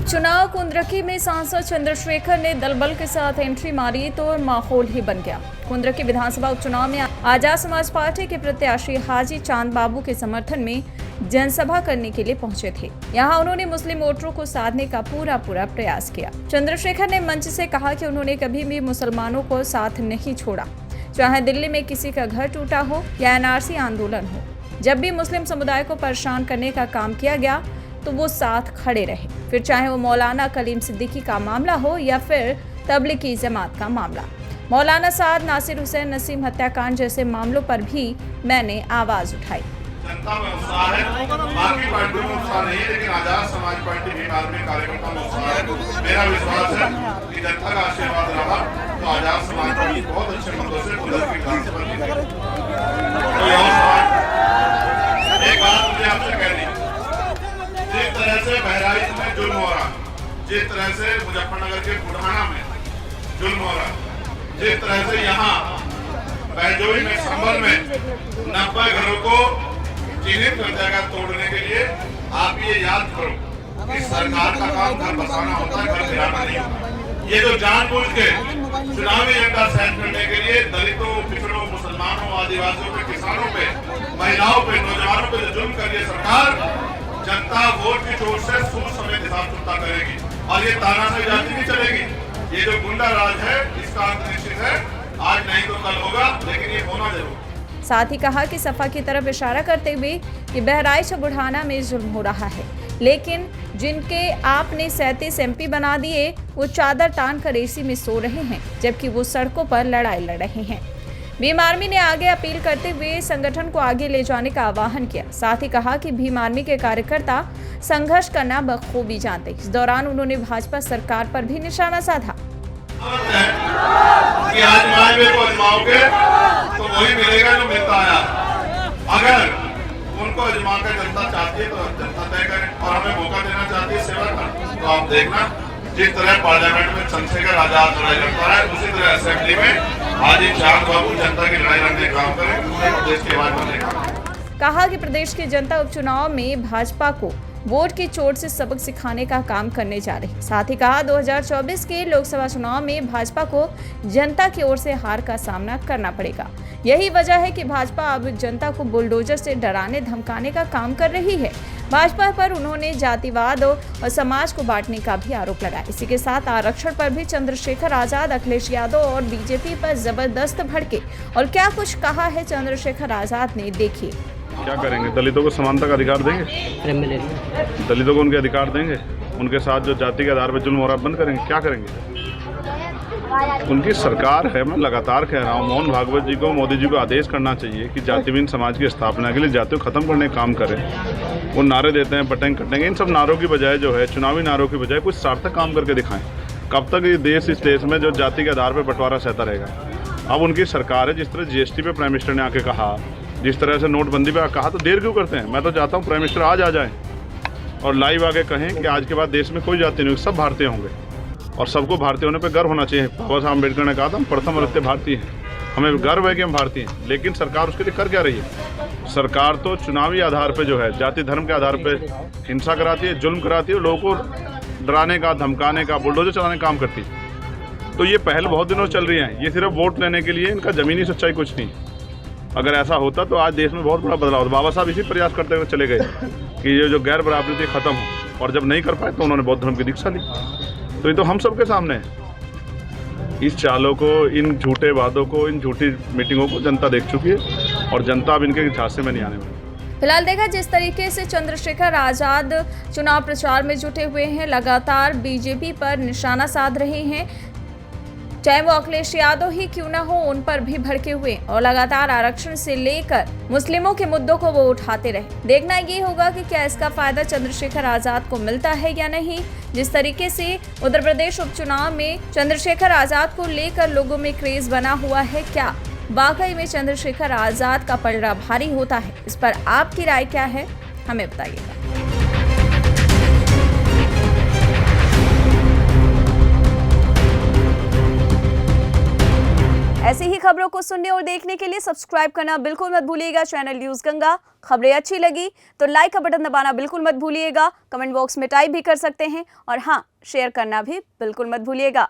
उपचुनाव कुंद्रकी में सांसद चंद्रशेखर ने दलबल के साथ एंट्री मारी तो माहौल ही बन गया। कुंद्रकी विधानसभा उपचुनाव में आजाद समाज पार्टी के प्रत्याशी हाजी चांद बाबू के समर्थन में जनसभा करने के लिए पहुंचे थे। यहां उन्होंने मुस्लिम वोटरों को साधने का पूरा प्रयास किया। चंद्रशेखर ने मंच से कहा कि उन्होंने कभी भी मुसलमानों को साथ नहीं छोड़ा, चाहे दिल्ली में किसी का घर टूटा हो या एनआरसी आंदोलन हो। जब भी मुस्लिम समुदाय को परेशान करने का काम किया गया तो वो साथ खड़े रहे, फिर चाहे वो मौलाना कलीम सिद्दीकी का मामला हो या फिर तबलीगी जमात का मामला। मौलाना साद नासिर हुसैन नसीम हत्याकांड जैसे मामलों पर भी मैंने आवाज उठाई। जनता में उत्साह है, बाकी पार्टियों में उत्साह नहीं है, लेकिन आजाद समाज पार्टी भी आदमी कार्यकर्ता में उत्साह है। मेरा विश्वास है कि जनता का आशीर्वाद रहा तो आजाद समाज पार्टी बहुत अच्छे मतों से कुंद्रकी विधानसभा जीतेगी। एक बात मुझे आपसे कहनी, जिस तरह से बहराइच में जुल्म हो रहा, जिस तरह से मुजफ्फरनगर के बुढ़ाना में जुल्म हो रहा, जिस तरह से यहाँ बैजोई में संभल में 90 घरों को चिन्हित कर जाएगा तोड़ने के लिए, आप ये याद करो कि सरकार का काम घर बसाना होता है, घर गिराना नहीं होता। ये जो जानबूझ के चुनावी एजेंडा सेट करने के लिए दलितों, पिछड़ों, मुसलमानों, आदिवासियों पे, किसानों पे, महिलाओं पे, नौजवानों पे जो जुल्म कर रही है सरकार, जनता वोट की चोट से सूद समेत हिसाब चुकता करेगी और ये तानाशाही जाती नहीं चलेगी। ये जो गुंडा राज है इसका अंत निश्चित है, आज नहीं तो कल होगा, लेकिन ये होना जरूर। साथ ही कहा कि सपा की तरफ इशारा करते हुए कि बहराइच और बुढ़ाना में जुल्म हो रहा है, लेकिन जिनके आपने 37 MP बना दिए वो चादर तान कर एसी में सो रहे हैं, जबकि वो सड़कों पर लड़ाई लड़ रहे हैं। भीम आर्मी ने आगे अपील करते हुए संगठन को आगे ले जाने का आह्वान किया। साथ ही कहा कि भीम आर्मी के कार्यकर्ता संघर्ष करना बखूबी जानते। इस दौरान उन्होंने भाजपा सरकार पर भी निशाना साधा। कि आजमाए को आजमाओगे तो वही मिलेगा जो मिलता आया। अगर उनको आजमा कर जनता चाहती है तो जनता तय करे, और हमें मौका देना चाहती है सेवा का, तो आप देखना जिस तरह पार्लियामेंट में चंद्रशेखर आजाद लड़ाई लड़ता है, उसी तरह असेंबली में हाजी चांद बाबू जनता की लड़ाई लड़ने का काम करें, पूरे प्रदेश की आवाज बनने का। कहा कि प्रदेश की जनता उपचुनाव में भाजपा को वोट की चोट से सबक सिखाने का काम करने जा रही। साथ ही कहा 2024 के लोकसभा चुनाव में भाजपा को जनता की ओर से हार का सामना करना पड़ेगा। यही वजह है कि भाजपा अब जनता को बुलडोजर से डराने धमकाने का काम कर रही है। भाजपा पर उन्होंने जातिवाद और समाज को बांटने का भी आरोप लगाया। इसी के साथ आरक्षण पर भी चंद्रशेखर आजाद, अखिलेश यादव और बीजेपी पर जबरदस्त भड़के। और क्या कुछ कहा है चंद्रशेखर आजाद ने, देखिए। क्या करेंगे? दलितों को समानता का अधिकार देंगे, दलितों को उनके अधिकार देंगे, उनके साथ जो जाति के आधार पर जुल्म हो रहा बंद करेंगे, क्या करेंगे? उनकी सरकार है, मैं लगातार कह रहा हूँ, मोहन भागवत जी को, मोदी जी को आदेश करना चाहिए कि जातिहीन समाज की स्थापना के लिए जातियों को खत्म करने का काम करें। वो नारे देते हैं पटेंग कटेंगे, इन सब नारों की बजाय जो है, चुनावी नारों की बजाय कुछ सार्थक काम करके दिखाएं। कब तक ये देश इस देश में जो जाति के आधार पर बंटवारा सहता रहेगा? अब उनकी सरकार है, जिस तरह GST पे प्राइम मिनिस्टर ने आके कहा, जिस तरह से नोटबंदी पे कहा, तो देर क्यों करते हैं? मैं तो चाहता हूँ प्राइम मिनिस्टर आज आ जाएं और लाइव आके कहें कि आज के बाद देश में कोई जाति नहीं, सब भारतीय होंगे और सबको भारतीय होने पे गर्व होना चाहिए। बाबा साहब अम्बेडकर ने कहा था, हम प्रथम द्वितीय भारतीय हैं, हमें गर्व है कि हम भारतीय हैं। लेकिन सरकार उसके लिए कर क्या रही है? सरकार तो चुनावी आधार पर जो है, जाति धर्म के आधार पर हिंसा कराती है, जुल्म कराती है, लोगों को डराने का, धमकाने का, बुलडोजर चलाने का काम करती है। तो ये पहल बहुत दिनों से चल रही है, ये सिर्फ वोट लेने के लिए, इनका जमीनी सच्चाई कुछ नहीं। अगर ऐसा होता तो आज देश में बहुत बड़ा बदलाव होता। बाबा साहब इसी प्रयास करते हुए चले गए कि ये जो गैर बराबरी थी खत्म हो, और जब नहीं कर पाए तो उन्होंने बौद्ध धर्म की दीक्षा ली। तो ये तो हम सबके सामने है। इस चालों को, इन झूठे वादों को, इन झूठी मीटिंगों को जनता देख चुकी है और जनता अब इनके झांसे में नहीं आने वाली। फिलहाल देखा जिस तरीके से चंद्रशेखर आजाद चुनाव प्रचार में जुटे हुए हैं, लगातार बीजेपी पर निशाना साध रहे हैं, चाहे वो अखिलेश यादव ही क्यों ना हो, उन पर भी भड़के हुए और लगातार आरक्षण से लेकर मुस्लिमों के मुद्दों को वो उठाते रहे। देखना ये होगा कि क्या इसका फायदा चंद्रशेखर आजाद को मिलता है या नहीं। जिस तरीके से उत्तर प्रदेश उपचुनाव में चंद्रशेखर आजाद को लेकर लोगों में क्रेज बना हुआ है, क्या वाकई में चंद्रशेखर आजाद का पलड़ा भारी होता है? इस पर आपकी राय क्या है, हमें बताइएगा। ऐसी ही खबरों को सुनने और देखने के लिए सब्सक्राइब करना बिल्कुल मत भूलिएगा चैनल न्यूज़ गंगा। खबरें अच्छी लगी तो लाइक का बटन दबाना बिल्कुल मत भूलिएगा। कमेंट बॉक्स में टाइप भी कर सकते हैं और हाँ, शेयर करना भी बिल्कुल मत भूलिएगा।